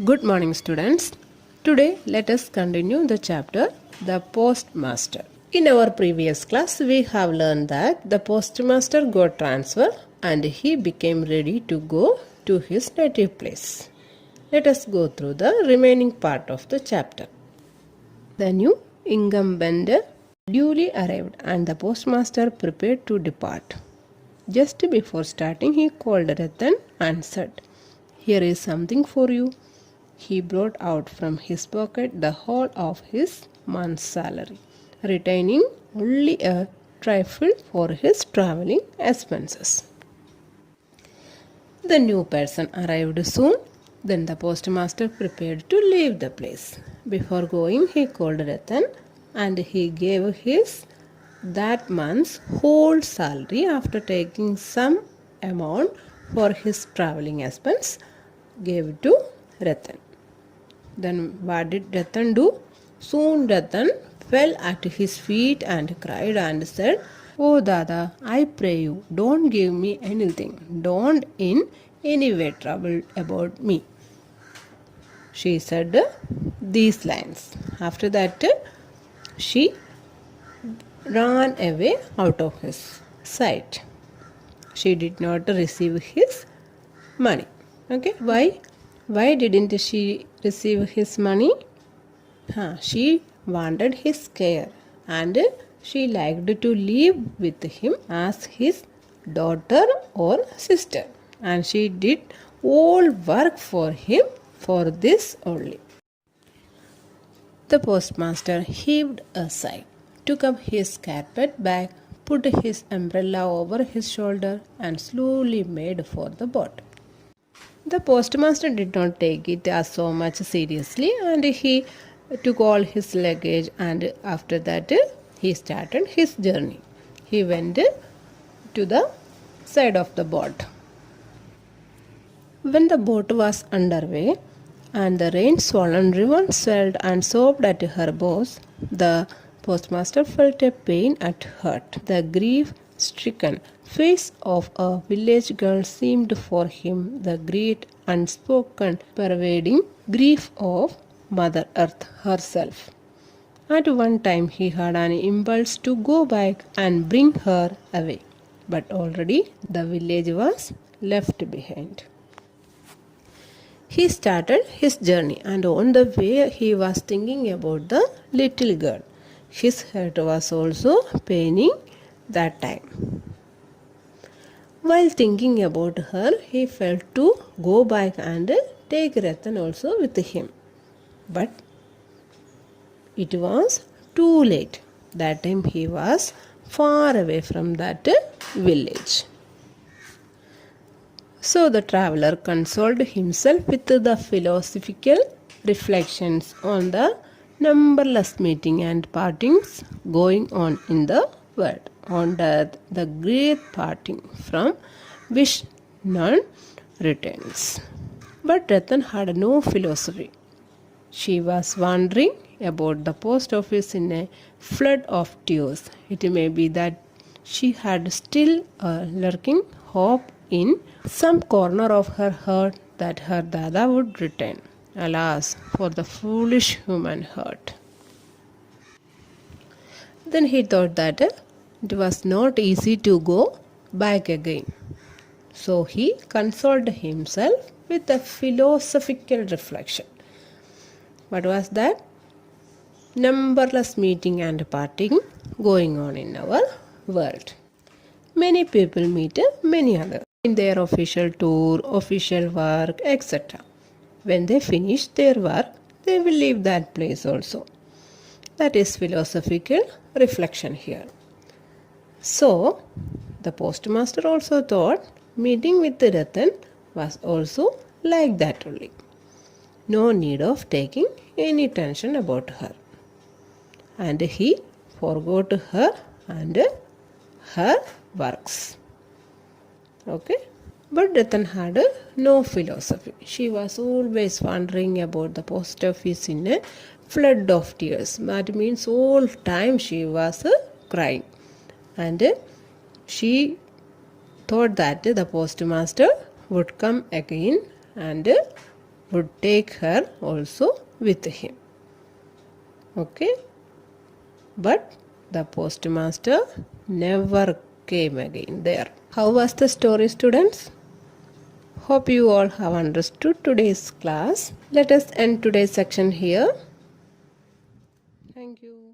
Good morning, students. Today, let us continue the chapter The Postmaster. In our previous class, we have learned that the postmaster got transfer and he became ready to go to his native place. Let us go through the remaining part of the chapter. The new incumbent duly arrived and the postmaster prepared to depart. Just before starting, he called Ratan and said, "Here is something for you." He brought out from his pocket the whole of his month's salary, retaining only a trifle for his traveling expenses. The new person arrived soon. Then the postmaster prepared to leave the place. Before going, he called Ratan and he gave his that month's whole salary after taking some amount for his traveling expense, gave to Ratan. Then what did Ratan do? Soon Ratan fell at his feet and cried and said, "Oh Dada, I pray you, don't give me anything. Don't in any way trouble about me." She said these lines. After that, she ran away out of his sight. She did not receive his money. Okay, why? Why didn't she receive his money? She wanted his care and she liked to live with him as his daughter or sister, and she did all work for him for this only. The postmaster heaved a sigh, took up his carpet bag, put his umbrella over his shoulder, and slowly made for the boat. The postmaster did not take it as so much seriously and he took all his luggage, and after that he started his journey. He went to the side of the boat. When the boat was underway and the rain-swollen river swelled and sobbed at her bows, the postmaster felt a pain at heart. The grief-stricken face of a village girl seemed for him the great unspoken pervading grief of Mother Earth herself. At one time he had an impulse to go back and bring her away, but already the village was left behind. He started his journey, and on the way he was thinking about the little girl. His heart was also paining that time. While thinking about her, he felt to go back and take Ratan also with him. But it was too late. That time he was far away from that village. So the traveler consoled himself with the philosophical reflections on the numberless meetings and partings going on in the world, on death, the great parting from which none returns. But Ratan had no philosophy. She was wandering about the post office in a flood of tears. It may be that she had still a lurking hope in some corner of her heart that her Dada would return. Alas, for the foolish human heart. Then he thought that it was not easy to go back again. So he consoled himself with a philosophical reflection. What was that? Numberless meeting and parting going on in our world. Many people meet many others in their official tour, official work, etc. When they finish their work, they will leave that place also. That is philosophical reflection here. So, the postmaster also thought meeting with Ratan was also like that only. No need of taking any tension about her. And he forgot her and her works. Okay? But Ratan had no philosophy. She was always wondering about the post office in a flood of tears. That means all time she was crying. And she thought that the postmaster would come again and would take her also with him. Okay? But the postmaster never came again there. How was the story, students? Hope you all have understood today's class. Let us end today's section here. Thank you.